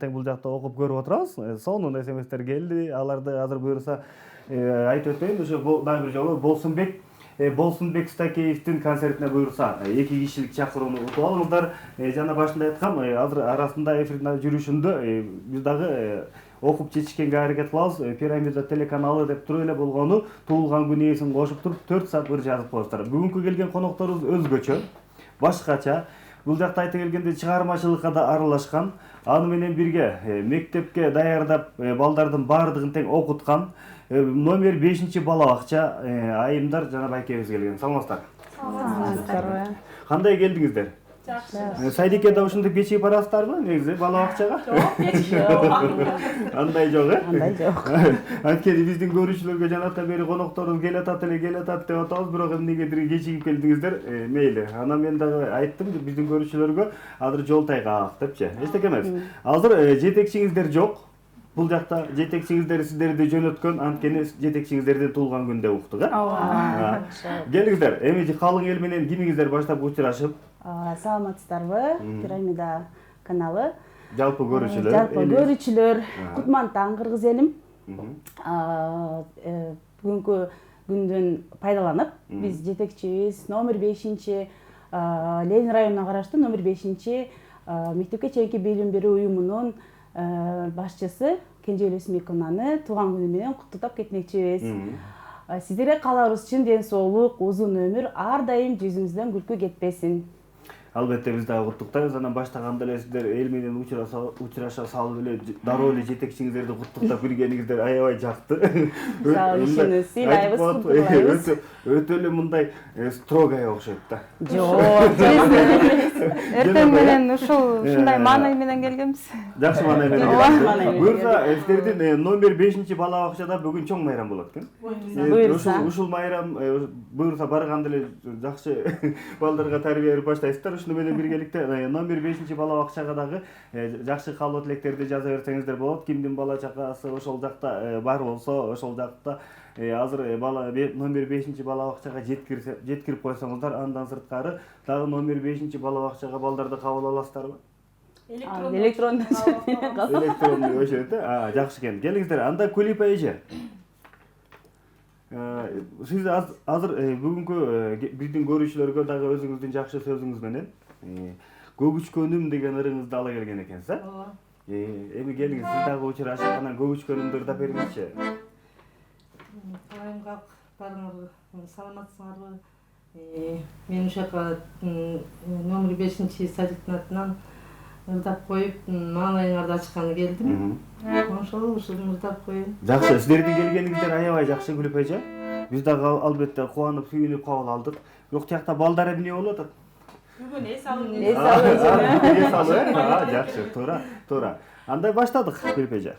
тең бул жакта окуп көрүп отурабыз. Сонун СМСтер келди. Аларды азыр буюрса айтып өтөйүн. Ошо дагы бир жолу Болсунбек Стакеевдин концертине буюрса 2 кишилик чакырууну утуп алыңыздар. Жана башында айткам, азыр арасында эфирдин жүрүшүндө биз дагы окуп жетишкенге аракет кылабыз. Пирамида телеканалы деп туруп эле болгону туулган күн ээсин кошуп туруп 4 саат бир жазып коесуздар. Бүгүнкү келген конокторубуз өзгөчө, башкача. Бул жакта айта келгенде чыгармачылыкка да аралашкан. Аны менен бирге мектепке даярдап балдардын баардыгын тең окуткан номер 5 бала бакча айымдар жана байкебиз келген. Саламатсыздар. Саламатсыздар. Кандай келдиңиздер? Жакшы. Сайдикке да ушунтип кечигип барасыздарбы? Негизи бала бакчага? Жок, кечигип. Андай жок, Андай жок. Анткени биздин көрүүчүлөргө жанатан бери конокторубуз келатат деп атабыз, бирок эмнегедир кечигип келдиңиздер. Мейли. Анан мен дагы айттым биздин көрүүчүлөргө азыр жол тайгак депчи. Эчтеке эмес. Азыр жетекчиңиздер жок. Бул жакта жетекчиңиздер сиздерди жөнөткөн, анткени жетекчиңиздердин туулган күндө уктук, Ооба. Келиңиздер. Эми калың эл менен кимиңиздер баштап учурашып? Саламатсыздарбы? Пирамида каналы. Жалпы көрүүчүлөр. Жалпы көрүүчүлөр, кутман таң кыргыз элим. Бүгүнкү күндөн пайдаланып, биз жетекчибиз номер 5 Ленин районуна караштуу номер 5 мектепке чейинки билим берүү уюмунун башчысы Кенжеэл Өсмөковананы туулган күнү менен куттуктап кетмекчибиз. Сиздерге кааларыбыз чын ден соолук, узун өмүр, ар дайым жүзүңүздөн күлкү кетпесин. Албетте биз дагы куттуктайбыз. Анан баштаганда эле сиздер эл менен учураша салып эле дароо эле жетекчиңиздерди куттуктап киргениңиздер аябай жакты. Ишенебиз, сыйлайбыз, куттуктайбыз. Өтө эле мындай строгая окшойт да. Жок, Эртең менен ушундай маанай менен келгенбиз. Жакшы маанай менен келгенбиз. Буюрса сиздердин номер 5 бала бакчада бүгүн чоң майрам болот экен. Буюрса. Ушул майрам буюрса барганда эле жакшы балдарга тарбия берип баштайсыздар. Ушуну менен биргеликте номер 5 бала бакчага дагы жакшы каалоо тилектерди жаза берсеңиздер болот. Кимдин бала чакасы ошол жакта бар болсо, ошол жакта азыр бала номер 5 бала бакчага жеткирип койсоңуздар, андан сырткары дагы номер 5 бала бакчага балдарды кабыл аласыздарбы? Электрондуу Электрондуу өчөт. Жакшы экен. Келиңиздер. Анда Кулипа эже. Сиз азыр бүгүнкү биздин көрүүчүлөргө дагы өзүңүздүн жакшы сөзүңүз менен көгүчкөнүм деген ырыңызды ала келген экенсиз, Ооба. Эми келиңиз, сиз дагы учурашып, анан көгүчкөнүмдү да бериңизчи. Айымга барыңар, саламатсыңарбы? Мен ошол жака номер 5 садиктин атынан ырдап коюп, маанайыңарды ачканы келдим. Ошол ырдап коеюн. Жакшы, сиздердин келгениңиздер аябай жакшы күлүп эже. Биз дагы албетте кубанып, сүйүнүп кабыл алдык. Бирок тиякта балдар эмне болуп атат? Бүгүн эс алып. Эс алып, жакшы, туура. Андай баштадык, күлүп эже.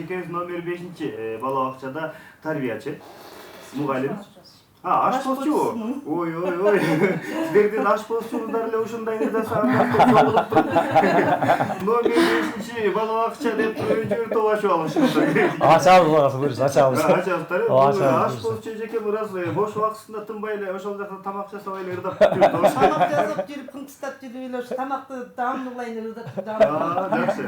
эжекебиз номер 5 бала бакчада тарбиячы, мугалим. Ашпозчу. Ой. Силердин ашпозчуңуздар эле ушундай жасаган болуп туруп. Номер 5 бала бакча деп жиберип ашып алышты. Ачабыз буюрса, ачабыз. Ачабыздар. Ачабыз. Ашпозчу эжекем ырас бош убактысында тынбай эле ошол жакта тамак жасабай эле ырдап жүрдү. Тамак жасап жүрүп, кыңкыстап жүрүп эле ушу тамакты даамдуу кылайын деп ырдап. Жакшы.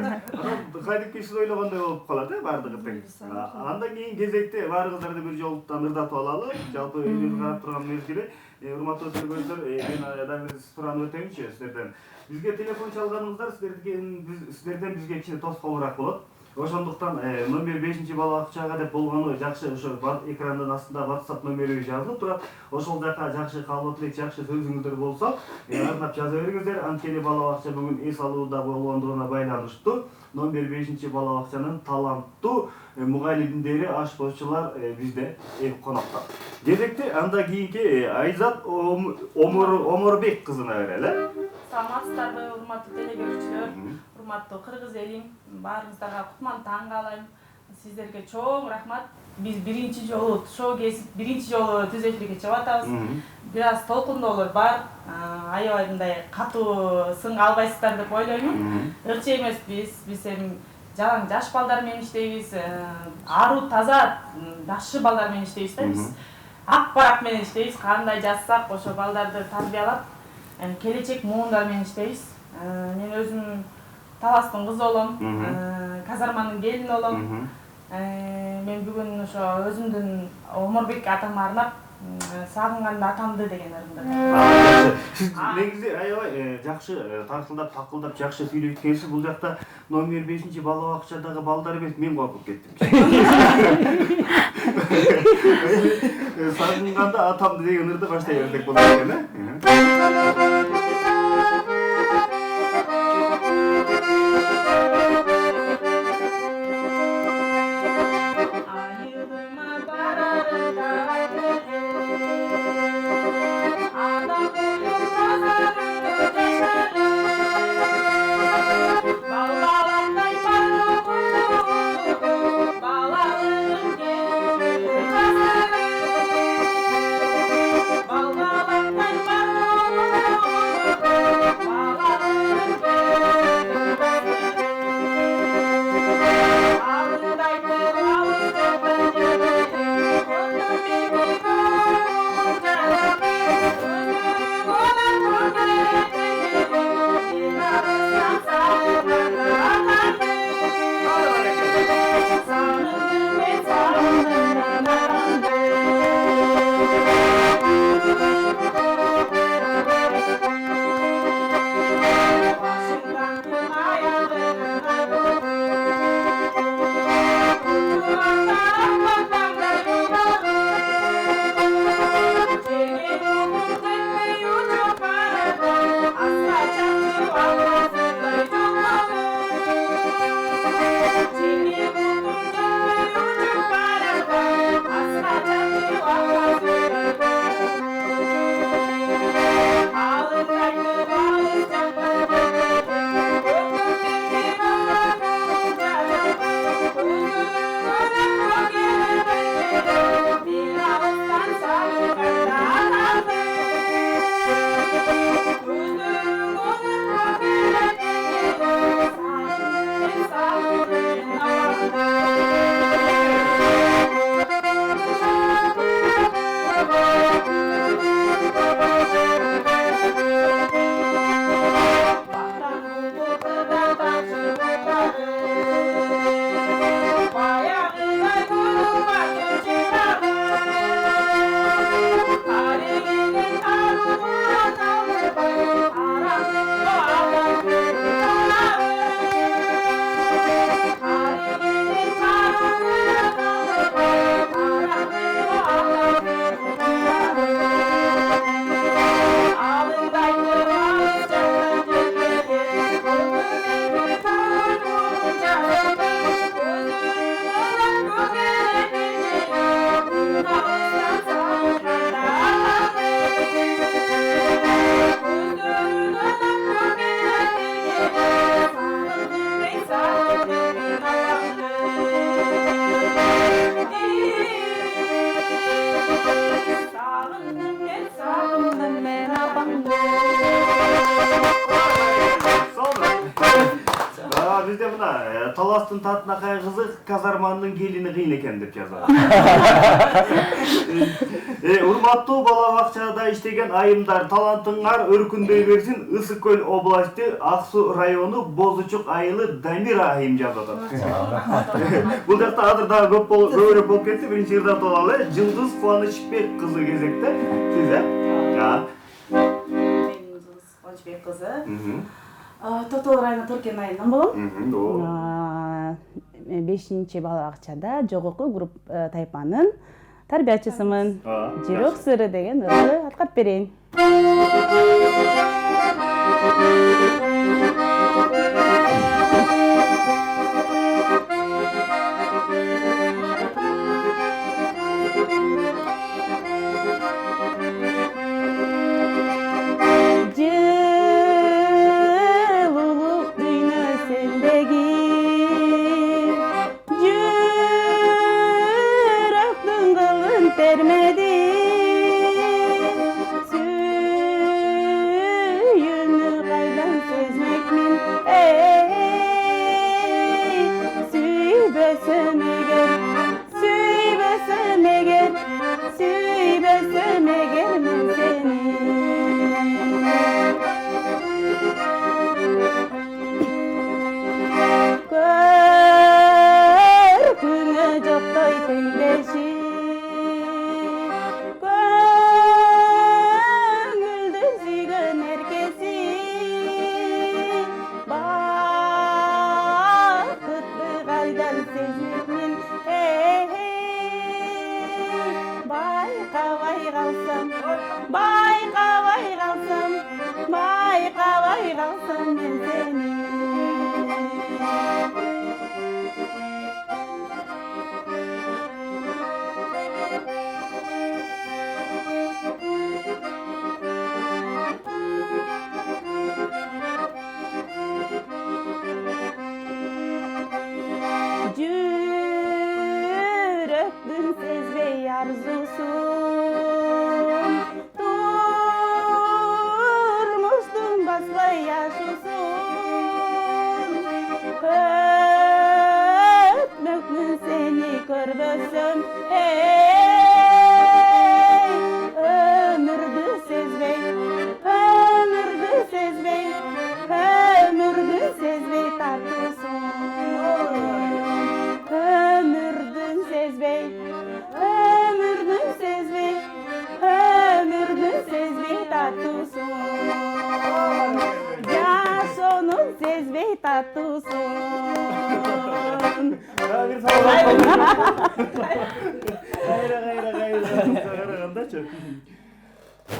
Кайдыки сиз ойлогондой болуп калат, баардыгы тең. Андан кийин кезекте баарыңыздарды бир жолуктан ырдатып алалы. Жалпы карап турган мезгили, урматтуу көргөндөр, мен дагы бир суранып өтөйүнчү сиздерден. Бизге телефон чалганыңыздар сиздерден бизге кичине тоскоолураак болот. Ошондуктан номер 5 бала бакчага деп болгону жакшы ошо экрандын астында WhatsApp номери жазылып турат. Ошол жака жакшы каалоо тилек, жакшы сөзүңүздөр болсо, ырдап жаза бериңиздер. Анткени бала бакча бүгүн эс алууда болгондугуна байланыштуу. Номер 5 бала бакчанын таланттуу мугалимдери, ашпозчулар бизде конокто. Кезекте анда кийинки Айзат Оморбек кызына берели. Саламатсыздарбы, урматтуу телекөрүүчүлөр, урматтуу кыргыз элим, баарыңыздарга кутман таң каалайм. Сиздерге чоң рахмат. Биз биринчи жолу шоу кесип, биринчи жолу түз эфирге чыгып атабыз. Бир аз толкундоолор бар. Аябай мындай катуу сын албайсыздар деп ойлоймун. Ырчы эмеспиз. Биз эми жалаң жаш балдар менен иштейбиз. Аруу таза жакшы балдар менен иштейбиз да биз. Ак барак менен иштейбиз. Кандай жазсак ошо балдарды тарбиялап, келечек муундар менен иштейбиз. Мен өзүм Таластын кызы болом, казарманын келини болом. Мен бүгүн ошо өзүмдүн Оморбек атама арнап сагынганда атамды деген ырымды. Сиз негизи аябай жакшы тарсылдап, такылдап, жакшы сүйлөп кеткенсиз. Бул жакта номер 5 бала бакчадагы балдар эмес, мен коркуп кеттим. Сагынганда атамды деген ырды баштай берсек болот экен, таластын татынакай кызы казарманын келини кыйын экен деп жазат. Урматтуу бала бакчада иштеген айымдар, талантыңар өркүндөй берсин. Ысык көл областы Аксу району Бозучук айылы Дамира айым жазат. Бул жакта азыр дагы көбүрөөк болуп кетти. Биринчи ырдап алалы. Жылдыз Кубанычбек кызы кезекте. Сиз Мен Жылдыз Кубанычбек кызы. Тотол району Торкен айылынан болом. 5 бала бакчада жогорку групп тайпанын тарбиячысымын. Жүрөк сыры деген ырды аткарып берейин.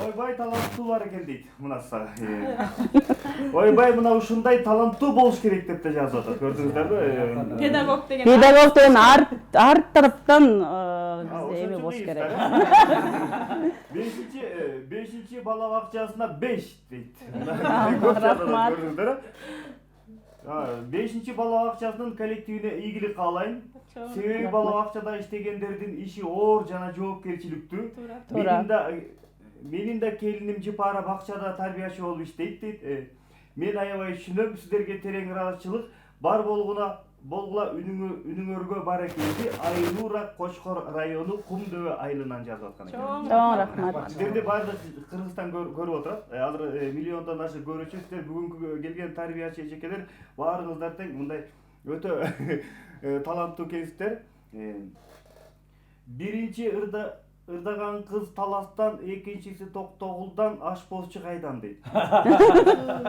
Ойбай таланттуу бар экен дейт мынаса. Ойбай мына ушундай таланттуу болуш керек деп да жазып атат. Көрдүңүздөрбү? Педагог деген. Педагог деген ар тараптан эме болуш керек. 5 бала бакчасына 5 дейт. Рахмат. Көрдүңүздөрбү? 5 бала бакчасынын коллективине ийгилик каалайм. Себеби бала бакчада иштегендердин иши оор жана жоопкерчиликтүү. Менин да келиним Жипара бакчада тарбиячы болуп иштейт дейт. Мен аябай түшүнөм, сиздерге терең ыраазычылык бар болгула үнүңөргө бар экенди. Айнура Кочкор району Кумдөбө айылынан жазып аткан экен. Чоң рахмат. Сиздерди баардык Кыргызстан көрүп отурат. Азыр миллиондон ашык көрүүчү, сиздер бүгүнкү келген тарбиячы эжекелер баарыңыздар тең мындай өтө таланттуу экенсиздер. Биринчи ырдаган кыз таластан, экинчиси Токтогулдан, ашпозчу кайдан дейт.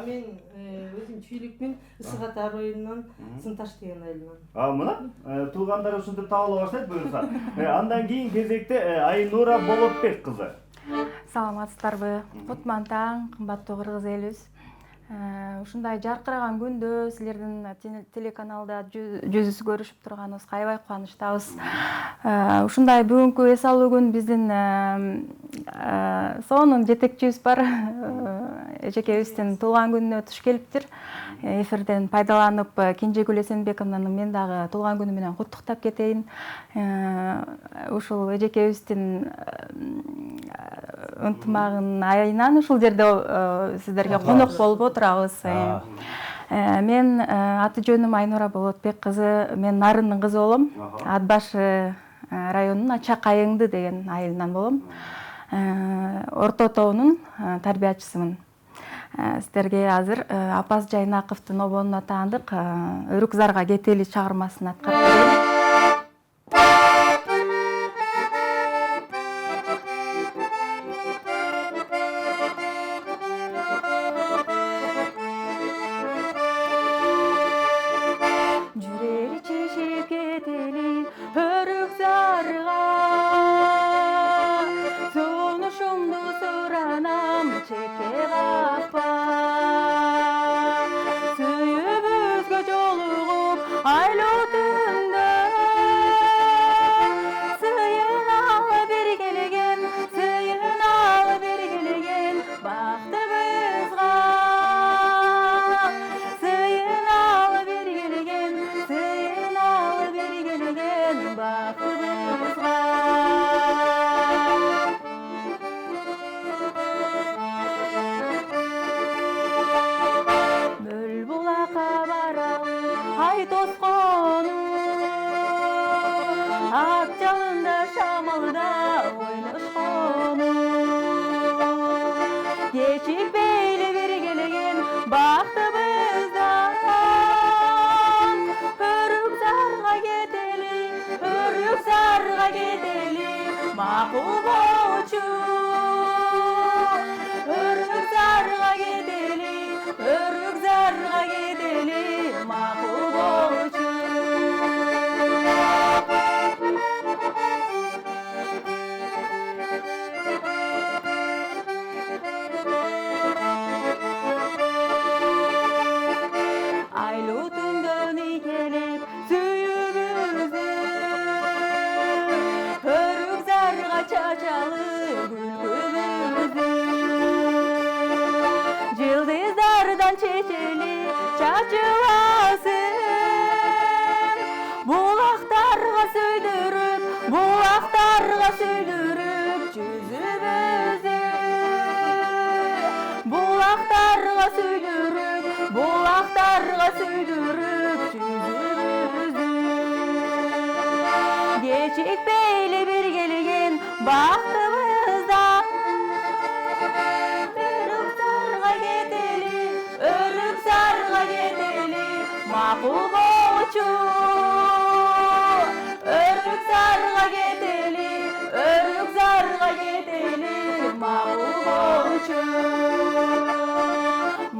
Мен өзүм Чүйлүкмүн, Ысык Ата районунан, Сынташ деген айылынан. Мына туугандар ушинтип таап ала баштайт буюрса. Андан кийин кезекте Айнура Болотбек кызы. Саламатсыздарбы? Кутман таң, кымбаттуу кыргыз элибиз. Ушундай жаркыраган күндө силердин телеканалда жүз көрүшүп турганыбызга аябай кубанычтабыз. Ушундай бүгүнкү эс алуу күн биздин сонун жетекчибиз бар эжекебиздин туулган күнүнө туш келиптир. Эфирден пайдаланып Кенжегүл Эсенбековнаны мен дагы туулган күнү менен куттуктап кетейин. Ушул эжекебиздин ынтымагын айынан ушул жерде сиздерге конок болуп отурабыз. Мен аты жөнүм Айнура Болотбек кызы, мен Нарындын кызы болом. Ат башы районунун Ачак Айыңды деген айылынан болом. Орто тоонун тарбиячысымын. Сиздерге азыр Апаз Жайнаковдун обонуна таандык Өрүк зарга кетели чыгармасын аткарып берейин.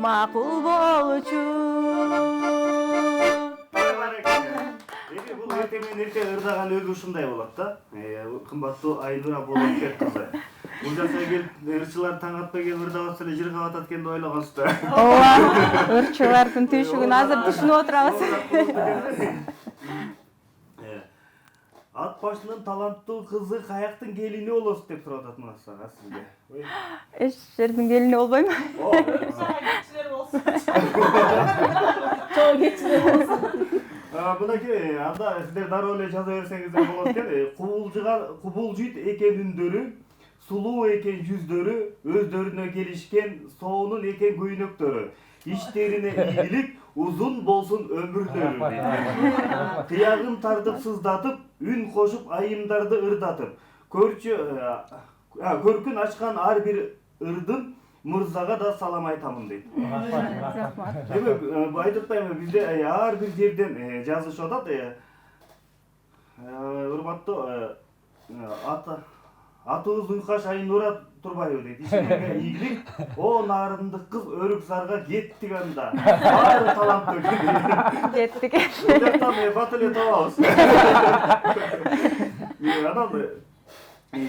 Макул болчу. Бул эртең менен эрте ырдаган өзү ушундай болот да. Кымбаттуу Айнура Болотбек кызы. Бул жакка келип ырчылар таң атпай келип ырдап атса эле жыргап атат экен деп ойлогонсуздар. Ооба, ырчылардын түйшүгүн азыр түшүнүп отурабыз. Ат башынын таланттуу кызы каяктын келини болосуз деп сурап атат мына сизге. Эч жердин келини болбойм. Кечилер болсун. Чоо кечилер болсун. Мынакей анда сиздер дароо эле жаза берсеңиздер болот экен. Кубулжуйт экен үндөрү, сулуу экен жүздөрү, өздөрүнө келишкен соонун экен көйнөктөрү. İşlerine iyilik uzun bolsun ömürleri. Kıyağın tartıp sızdatıp, ün koşup ayımdardı ırdatıp. Körkün açkan ar bir ırdın Mırzaga da salam aytamın deydi. Demek aytırtpayım bizde ar bir жерден жазышып атат. Урматтуу атыбыз Уйкаш Айнура Турбаева дейт. Ишиңерге ийгилик. О нарындык кыз өрүк зарга кеттик анда. Баары таланттуу. Кеттик. Жактан бат эле табабыз. Анан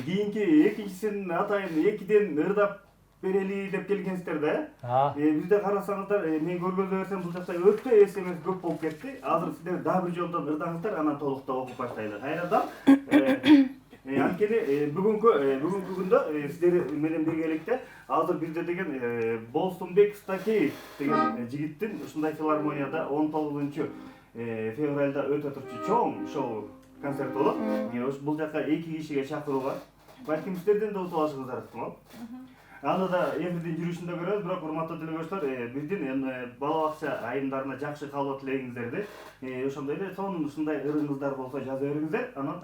кийинки экинчисин атайын экиден ырдап берели деп келгенсиздер да. Бизде карасаңыздар, мен көргөзө берсем бул жакта өтө эс эмес көп болуп кетти. Азыр сиздер дагы бир жолдон ырдаңыздар, анан толуктап окуп баштайлы. Кайрадан анткени бүгүнкү күндө сиздер менен биргеликте азыр бизде деген Болсунбек Стакеев деген жигиттин ушундай филармонияда 19-февралда өтө турчу чоң шоу концерт болот. Бул жака 2 кишиге чакыруу бар. Балким сиздерден да утуп алышыңыздар ыктымал. Аны да эфирдин жүрүшүндө көрөбүз, бирок урматтуу телекөрүүчүлөр, биздин бала бакча айымдарына жакшы кабыл тилегиңиздерди. Ошондой эле сонун ушундай ырыңыздар болсо жаза бериңиздер. Анан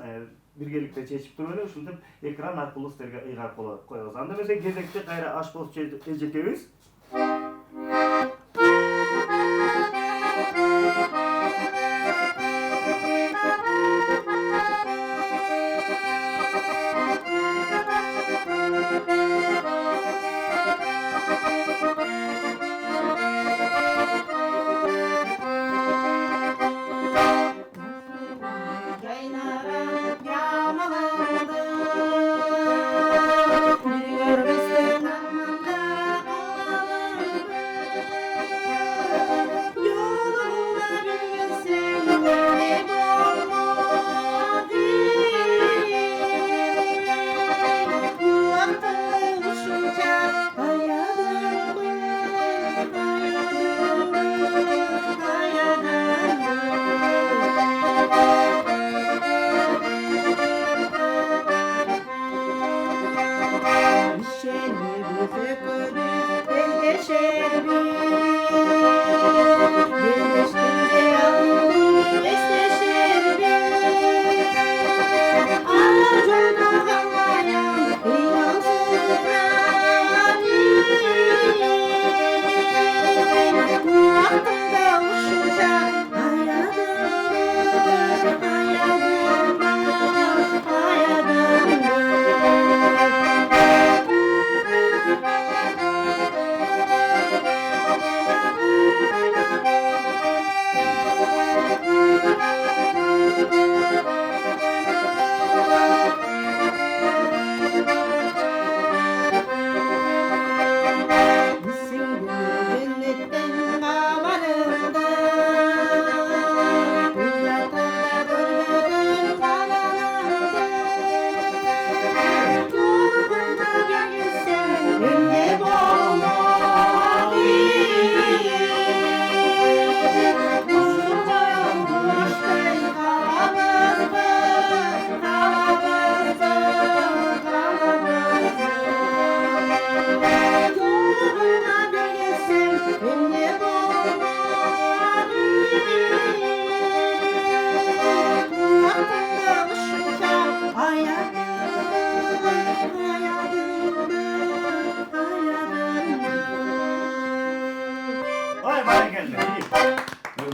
биргеликте чечип туруп эле ушинтип экран аркылуу силерге ыйгарып коебуз. Анда эмесе кезекти кайра ашпоз эжекебиз.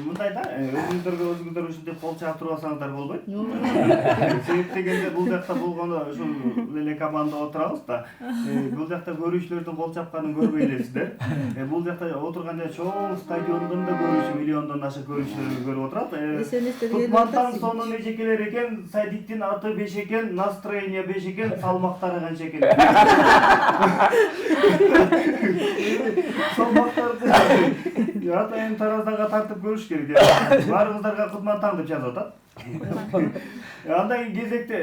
Мындайда өзүңүздөр ушинтип кол чаап туруп алсаңыздар болбойт. Себеп дегенде бул жакта болгону ушул эле команда отурабыз да. Бул жакта көрүүчүлөрдүн кол чапканын көрбөй элесиздер. Бул жакта отурганда чоң стадиондон да көрүүчү, миллиондон ашык көрүүчүлөр көрүп отурат. Тутмантан сонун эжекелер экен, Садиктин аты 5 экен, настроение 5 экен, салмактары канча экен. Салмактарды атайын тараздага тартып көрүш керек. Баарыңыздарга Кутмантан деп жазып атат. Андан кийин кезекте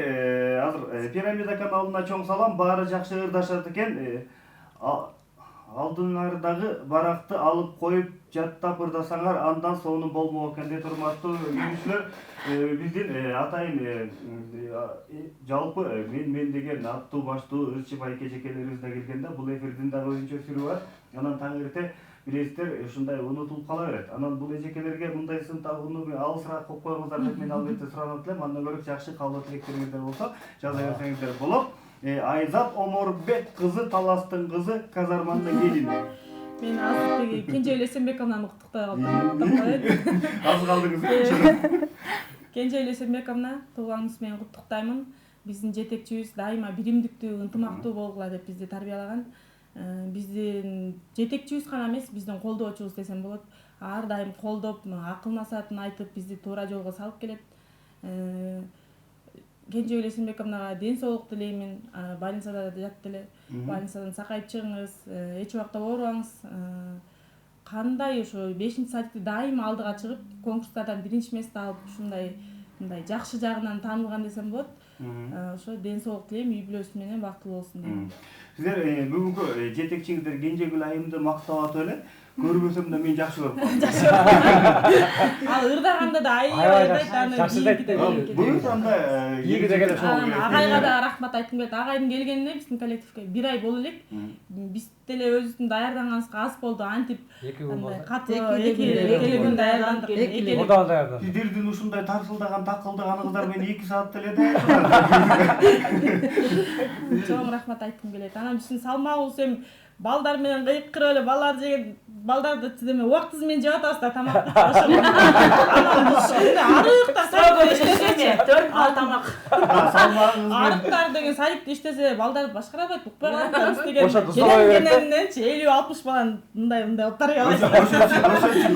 азыр Пирамида каналына чоң салам, баары жакшы ырдашат экен. Алдыңардагы баракты алып коюп жаттап ырдасаңар, андан сонун болмок экен деп урматтуу көрүүчүлөр. Биздин атайын жалпы мен деген аттуу баштуу ырчы байке эжекелерибиз да келгенде бул эфирдин да өзүнчө сүрү бар. Анан таң эрте билесиздер, ушундай унутулуп кала берет. Анан бул эжекелерге мындай сынтагууну алысыраак коюп коюңуздар деп мен албетте суранып элем. Андан көрө жакшы кабыл тилектериңиздер болсо жаза берсеңиздер болот. Айзат Оморбек кызы, Таластын кызы, казарманын келини. Мен азыр Кенже Эсенбековнаны куттуктай калдым. Аз калдыңыз. Кенже Эсенбековна, туулганыңыз менен куттуктаймын. Биздин жетекчибиз дайыма биримдиктүү, ынтымактуу болгула деп бизди тарбиялаган. Биздин жетекчибиз гана эмес, биздин колдоочубуз десем болот. Ар дайым колдоп, акыл насаатын айтып, бизди туура жолго салып келет. Кенже Эсенбековнага ден соолук тилеймин. Больницада жатты эле. Больницадан сакайып чыгыңыз, эч убакта оорубаңыз. Кандай ошо 5-садикти дайыма алдыга чыгып, конкурстардан 1-месте алып, ушундай мындай жакшы жагынан таанылган десем болот. Ошо ден соолук тилейм, үй бүлөсү менен бактылуу болсун дейм. Сиздер бүгүнкү жетекчиңиздер Кенжегүл айымды мактап атып эле. көрбөсөм да мен жакшы көрүп калдым. Ал ырдаганда да Аябай айбайт аны жакшы кийинкиде айтты. Бул анда Ийгиде келип агайга да рахмат айткым келет. Агайдын келгенине биздин коллективге 1 ай боло элек. Биз деле өзүбүздүн даярданганыбызга аз болду. Антип 2 күн андай болду. катуу Эки эки күн даярдандык. Мурда даярдан. Сиздердин ушундай тарсылдаган такылдаган кыздар менен 2 саат деле да. Чоң рахмат айткым келет. Анан биздин салмагыбыз эми балдар менен кыйкырып эле балдар жеген балдарды тиземе убактысы менен жеп атабыз да тамакты. Ошондо арыктар сабыр иштесечи 4 бал тамак. Салмагыңыз Арыктар деген садикте иштесе балдар башкарабайт, укпай калат. Биздеген Ошо туздабай берет да? кененчи 50-60 баланы мындай болуп тарый алат. ошо үчүн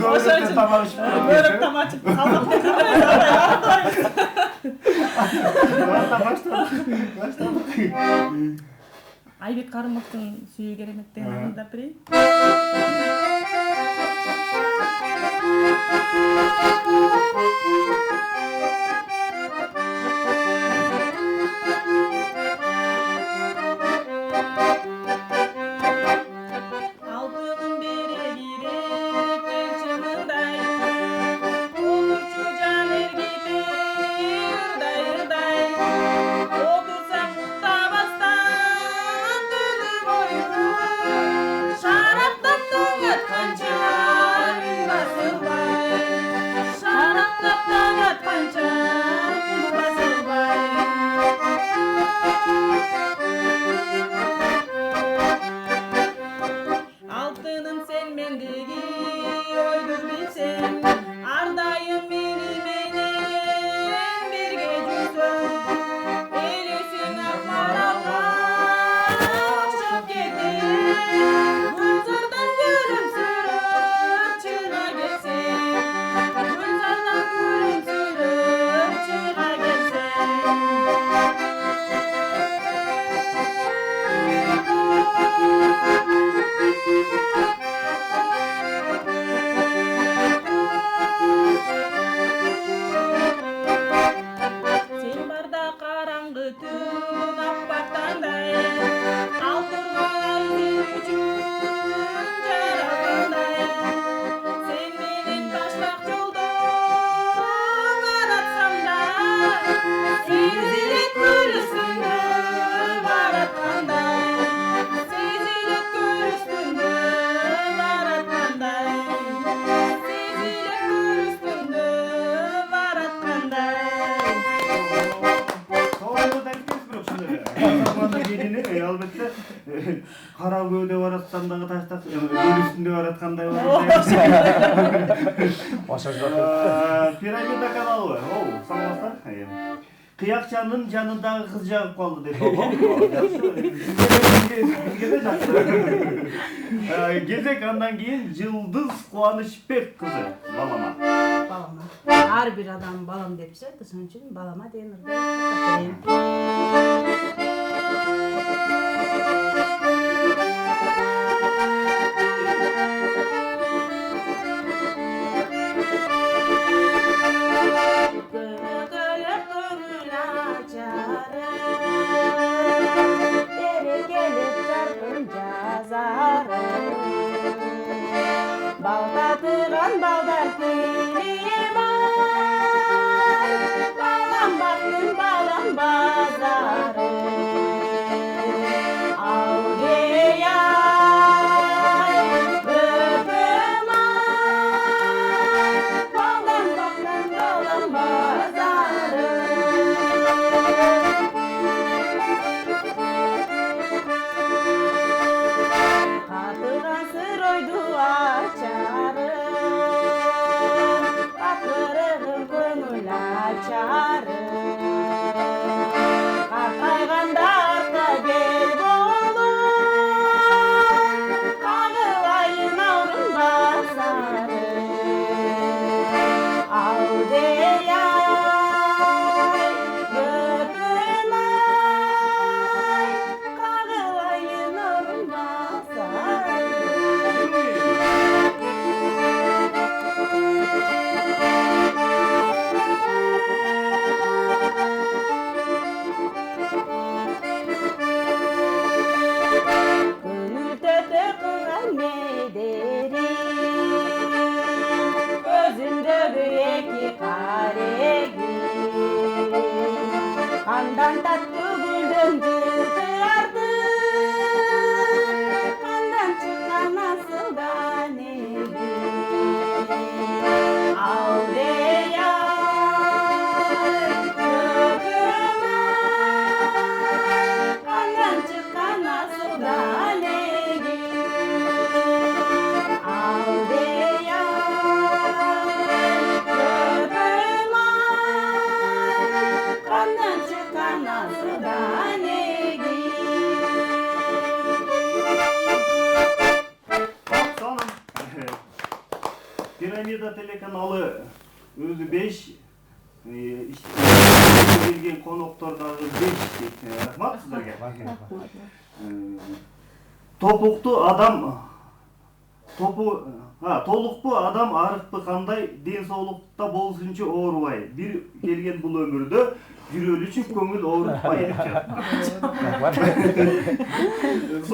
тамак ишип Бөрөк тамак ичип салмак баштадык. Айбек Карымовдун Сүйүү керемет деген аңдап берейин. Алтынын бере керек келчи мындай, отурчу жан эргите ырдай, отурсам уктабастан түнү бою, шараптап таң атканча үн басылбай, шараптап таң атканча үн басылбай. Алтыным sen mendeki oydur bilsem, ardayım meni menен birge жүрсөң, элесиң акмаралга окшоп кетип, гүлзардан күлүмсүрөп чыга келсең, гүлзардан күлүмсүрөп чыга келсең. Sen barda караңгы түн аппак таңдай, ал турган сен үчүн жаралгандай. Sen менен таштак жолдо баратсам да, сезилет көл үстүндө бараткандай, сезилет көл үстүндө бараткандай, сезилет көл үстүндө бараткандай. Соңында да кетесиз бирок ушундай эле. Заманда келини албетте кара көөдө баратсам дагы таштак көл үстүндө бараткандай болду. Ошо Пирамида каналы. Оу, саламатсыздар. Кыякчанын жанындагы кыз жагып калды деп. Бизге да жакшы. Кезек андан кийин Жылдыз Кубанычбек кызы балама. балама. Ар бир адам балам деп сөйт, ошон үчүн балама деген ырды берейин. Көңүлөп көңүл ачары, берекелеп жаркын жазары. Бал татыган балдар тили бар, балам бактын балам базары. Альберта телеканалы өзү 5 келген коноктор дагы 5 рахмат сиздерге. Толуктуу адам арыкпы кандай ден соолукта болсунчу оорубай. Бир келген бул өмүрдө жүрөлүчүп көңүл оорутпай деп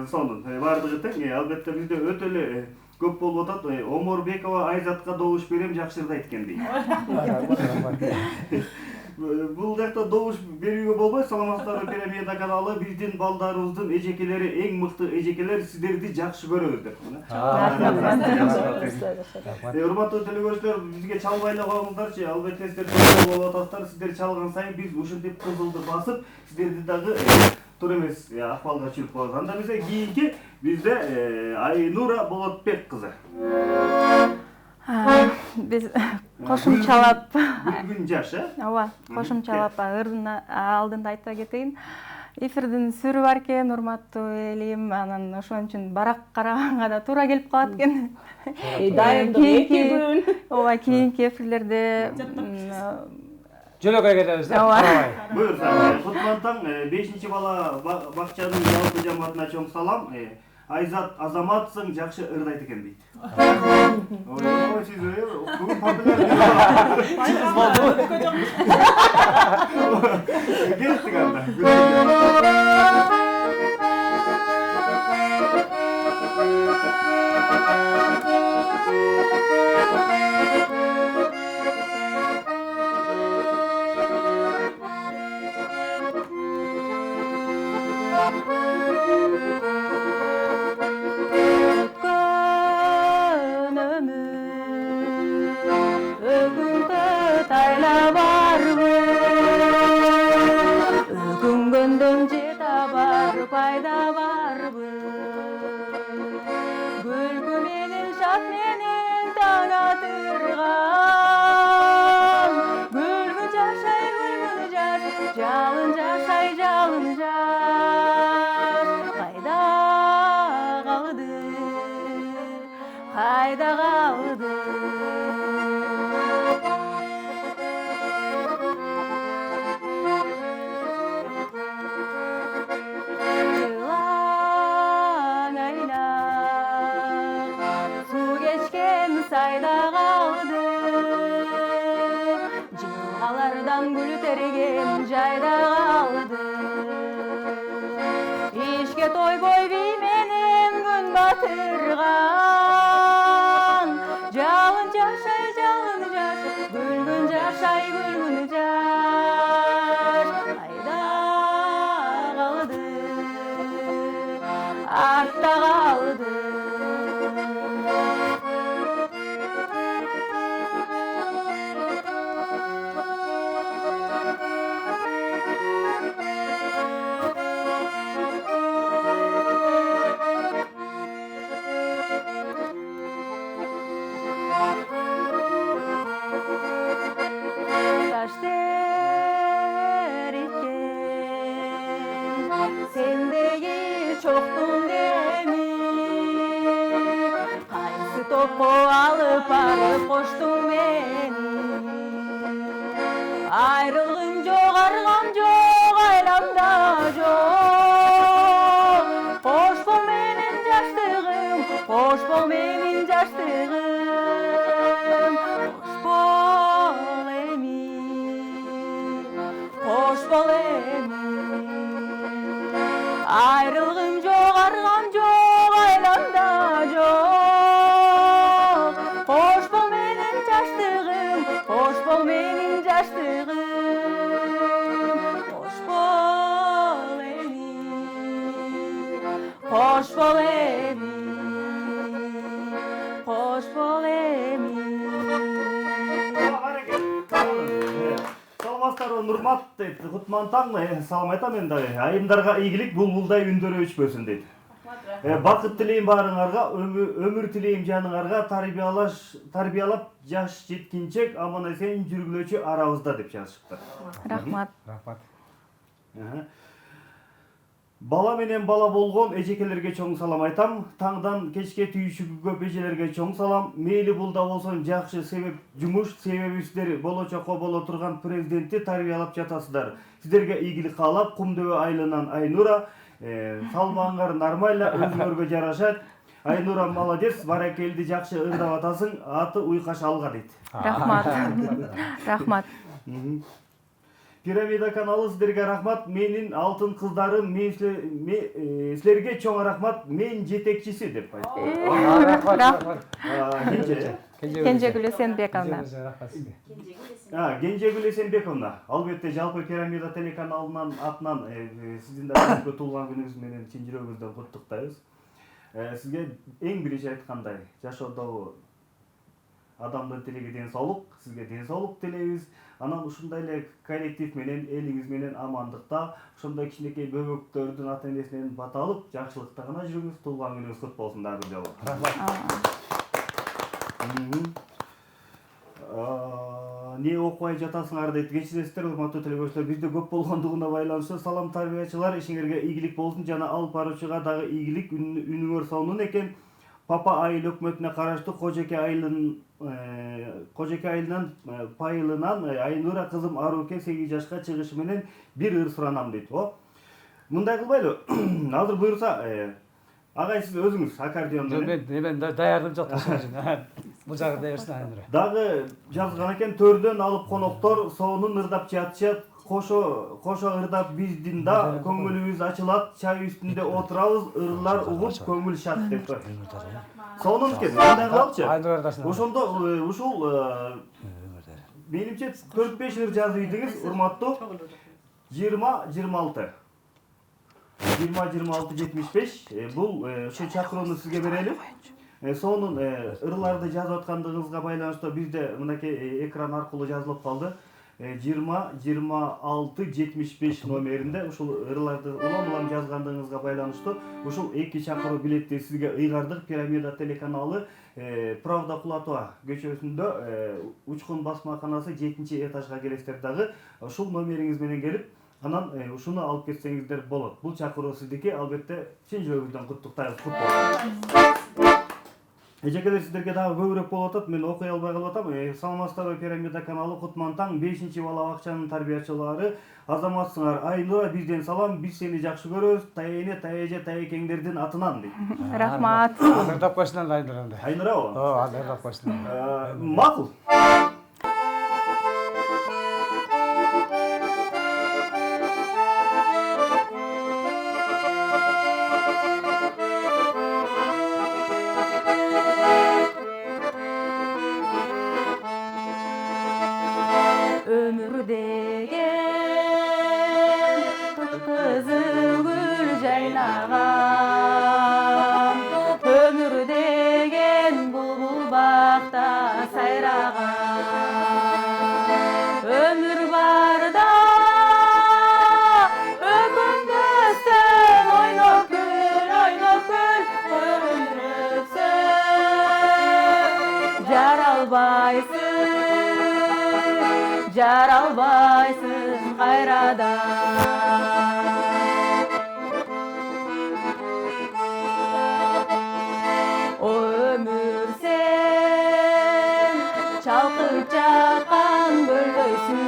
сонун баардыгы тең. Албетте бизде өтө эле көп болуп атат. Оморбекова Айзатка добуш берем, жакшы ырдайт экен дейт. Бул жакта добуш берүүгө болбойт. Саламатсыздарбы Пирамида каналы биздин балдарыбыздын эжекелери эң мыкты эжекелер, сиздерди жакшы көрөбүз деп. Урматтуу телекөрүүчүлөр, бизге чалбай эле коюңуздарчы. Албетте сиздер болуп атасыздар. Сиздер чалган сайын биз ушинтип кызылды басып, сиздерди дагы тур эмес акыбалга чүрүп коебуз. Анда бизе кийинки бизде Айнура Болотбек кызы. Биз кошумчалап Бүгүн жаш, ооба, кошумчалап ырдын алдында айта кетейин. Эфирдин сүрү бар экен, урматтуу элим, анан ошон үчүн барак караганга да туура келип калат экен. Дайымдык 2 күн. Ооба, кийинки эфирлерде Жөлөкөй кетебиз да. Ооба. Буюрса, Кутмантаң 5-чи бала бакчанын жалпы жамаатына чоң салам. Айзат азаматсың, жакшы ырдайт экен дейт. Ой, сиз бүгүн популяр. Кеттик анда. Пайда барбы күлкү менен шат менен таң атырган күлгүн жашай жалын жашай жалын жаш кайда калды жайда калды ишке тойбой бий менен күн батырган жалын жашай күлгүн жашай күлгүн жаш кайда калды артта калды Алып барып коштуң мени айрылгым жок аргам жок айламда жок кош бол менин жаштыгым кош бол менин жаштыгым кош бол эми айрылгым жок аргам жок айламда жок Koş bol menin jaştığım, koş bol menin jaştığım, koş bol emi, koş bol emi, koş bol emi. Саламатсыздарбы, Нурмат дейт. Кутмантаң салам айтам енді. Айымдарга ийгилик, булбулдай үндөрү өчпөсүн дейт. Бакыт тилейм баарыңарга, өмүр тилейм жаныңарга, тарбиялап жаш жеткинчек аман эсен жүргүлөчү арабызда деп жазышыптыр. Рахмат. Рахмат. Бала менен бала болгон эжекелерге чоң салам айтам. Таңдан кечке түйүшүгү көп эжелерге чоң салам. Мейли бул да болсун жакшы себеп жумуш, себеби сиздер болочокко боло турган президентти тарбиялап жатасыздар. Сиздерге ийгилик каалап, Кумдөбө айылынан Айнура, салмаңар нормально, өзүңөргө жарашат. Айнура молодец, баракелди, жакшы ырдап атасың, аты уйкаш алга дейт. Рахмат. Рахмат. Пирамида каналы сиздерге рахмат. Менин алтын кыздарым, силерге чоң рахмат. Мен жетекчиси деп айтты. Кенжегүл Эсенбековна. Кенжегүл Эсенбековна. Албетте жалпы Пирамида телеканалынын атынан сиздин да бүгүнкү туулган күнүңүз менен чын жүрөгүбүздөн куттуктайбыз. Сизге эң биринчи айткандай, жашоодогу адамдын тилеги ден соолук, сизге ден соолук тилейбиз. Анан ушундай эле коллектив менен, элиңиз менен амандыкта, ошондой кичинекей бөбөктөрдүн ата энесинен бата алып, жакшылыкта гана жүрүңүз. Туулган күнүңүз кут болсун дагы бир жолу. Не окубай жатасыңар дейт. Кечиресиздер, урматтуу телекөрүүчүлөр, бизде көп болгондугуна байланыштуу салам тарбиячылар, ишиңерге ийгилик болсун жана алып баруучуга дагы ийгилик, үнүңөр сонун экен. Папа айыл өкмөтүнө караштуу Кожеке айылынан пайылынан Айнура кызым Аруке 8 жашка чыгышы менен бир ыр суранам дейт. Мындай кылбайлы. Азыр буйрса, агай сиз өзүңүз аккордеон менен. Мен даярдым жок. Бул жагы дайырсын Айнура. Дагы жазган экен, төрдөн алып коноктор соонун ырдап жатышат. Кошо ырдап биздин да көңүлүбүз ачылат, чай үстүндө отурабыз, ырлар угуп көңүл шат деп кой. Сонун экен, мындай кылалычы. Ошондо ушул менимче 4-5 ыр жазып ийдиңиз, урматтуу. 20-26 75 бул ошо чакырууну сизге берели. Сонун ырларды жазып аткандыгыңызга байланыштуу бизде мынакей экран аркылуу жазылып калды. 20-26-75 номеринде ушул ырларды улам жазгандыгыңызга байланыштуу ушул 2 чакыруу билетти сизге ыйгардык. Пирамида телеканалы Правда Кулатова көчөсүндө Учкун басмаканасы 7-этажга келесиздер дагы. Ушул номериңиз менен келип, анан ушуну алып кетсеңиздер болот. Бул чакыруу сиздики, албетте чын жүрөгүбүздөн куттуктайбыз. Кут болсун. Эжекелер сиздерге дагы көбүрөөк болуп атат, мен окуй албай калып атам. Саламатсыздарбы, Пирамида каналы Кутмантаң 5-чи бала бакчанын тарбиячылары, азаматсыңар. Айнура бизден салам, биз сени жакшы көрөбүз. Тайэне, таэже, таэкеңдердин атынан дейт. Рахмат. Ырдап койсун Айнура. Айнурабы? Ырдап койсун. Макул. Жаралбайсың кайрадан. О өмүр сен чалкып жаткан көлдөйсүң,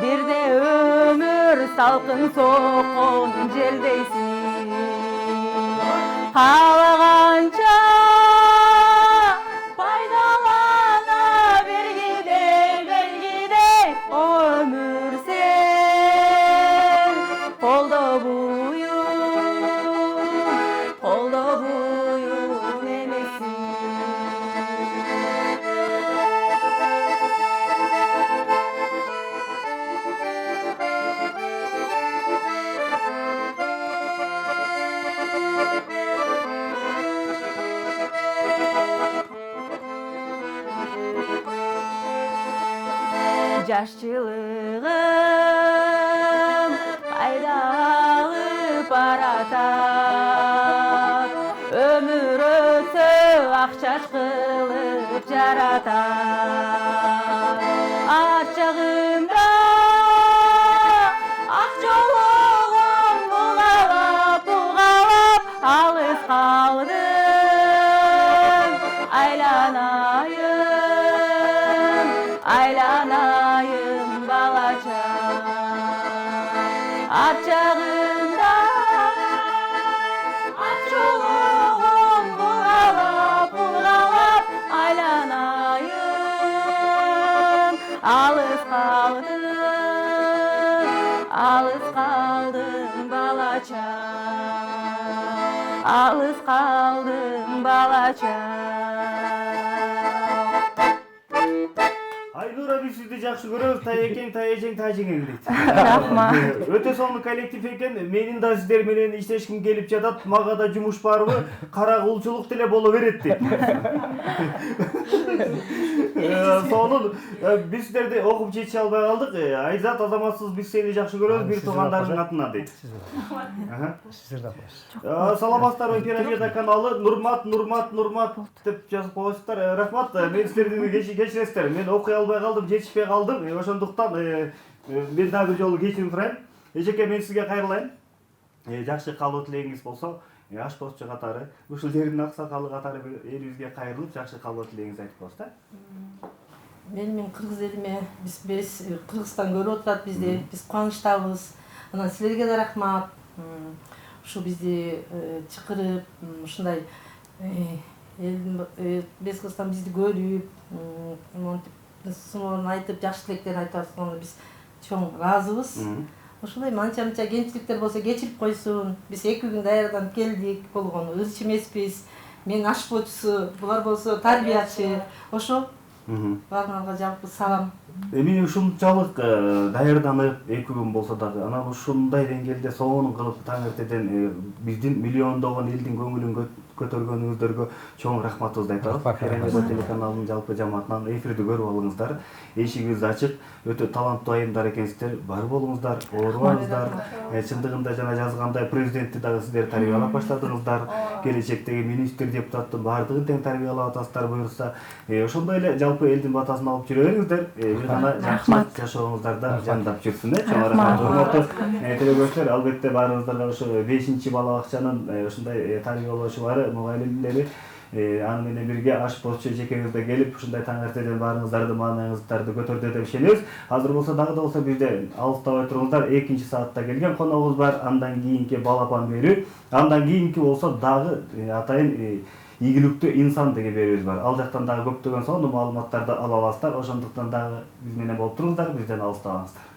бирде өмүр салкын соккон желдейсиң. Каалаганча жашчылыгым кайда алып баратат, өмүр өтсө акчаш кылып жаратат. Ар жагында ак жолого ар жагында ат жолугун булгалап айланайын алыс калдың балачам алыс калдың балачам Айнура, биз сизди жакшы көрөбүз. Таекең, таежең, тажеңең дейт. Рахмат. Өтө сонун коллектив экен. Менин да сиздер менен иштешким келип жатат. Мага да жумуш барбы? Кара кулчулук деле боло берет дейт. Сонун биз сиздерди окуп жетише албай калдык. Айзат, азаматсыз биз сени жакшы көрөбүз. Бир туугандарыңдын атынан дейт. Сиздер да коесуз. Саламатсыздарбы, Пирамида каналы. Нурмат деп жазып коесуздар. Рахмат. Мен сиздерди кечиресиздер. Мен окуй албай калдым, жетишпей калдым. Ошондуктан мен дагы бир жолу кечирим сурайм. Эжеке, мен сизге кайрылайын. Жакшы кабыл тилегиңиз болсо, ашпозчу катары, ушул жердин аксакалы катары элибизге кайрылып, жакшы кабыл тилегиңизди айтып коесуз да. Мен кыргыз элиме биз Кыргызстан көрүп отурат бизди. Биз кубанычтабыз. Анан силерге да рахмат. Ушу бизди чакырып, ушундай биз Кыргызстан бизди көрүп, сыноорун айтып, жакшы тилектерин айтып атканга биз чоң ыраазыбыз. Ошондой манча-мынча кемчиликтер болсо кечирип койсун. Биз 2 күн даярданып келдик, болгону ырчы эмеспиз. Мен ашпочусу, булар болсо тарбиячы. Ошо баарыңарга жалпы салам. Эми ушунчалык даярданып 2 күн болсо дагы анан ушундай деңгээлде сонун кылып таң эртеден биздин миллиондогон элдин көңүлүн көтөргөнүңүздөргө чоң рахматыбызды айтабыз. Пирамида телеканалынын жалпы жамаатынан эфирди көрүп алыңыздар. Эшигиңиз ачык, өтө таланттуу айымдар экенсиздер. Бар болуңуздар, оорубаңыздар. Чындыгында жана жазгандай президентти дагы сиздер тарбиялап баштадыңыздар. Келечектеги министр, депутаттын баардыгын тең тарбиялап атасыздар буюрса. Ошондой эле жалпы элдин батасын алып жүрө бериңиздер. Бир гана жакшылык жашооңуздарда жандап жүрсүн. Чоң рахмат. Урматтуу телекөрүүчүлөр, албетте баарыңыздарга ушу 5-бала бакчанын ушундай тарбиялоочулары, мугалимдери аны менен бирге ашпозчу жекеңизде келип ушундай таң эртеден баарыңыздарды маанайыңыздарды көтөрдү деп ишенебиз. Азыр болсо дагы да болсо бизде алыстабай туруңуздар. 2-чи саатта келген коногубуз бар. Андан кийинки балапан берүү. Андан кийинки болсо дагы атайын ийгиликтүү инсан деген берүүбүз бар. Ал жактан дагы көптөгөн сонун маалыматтарды ала аласыздар. Ошондуктан дагы биз менен болуп туруңуздар, бизден алыстабаңыздар.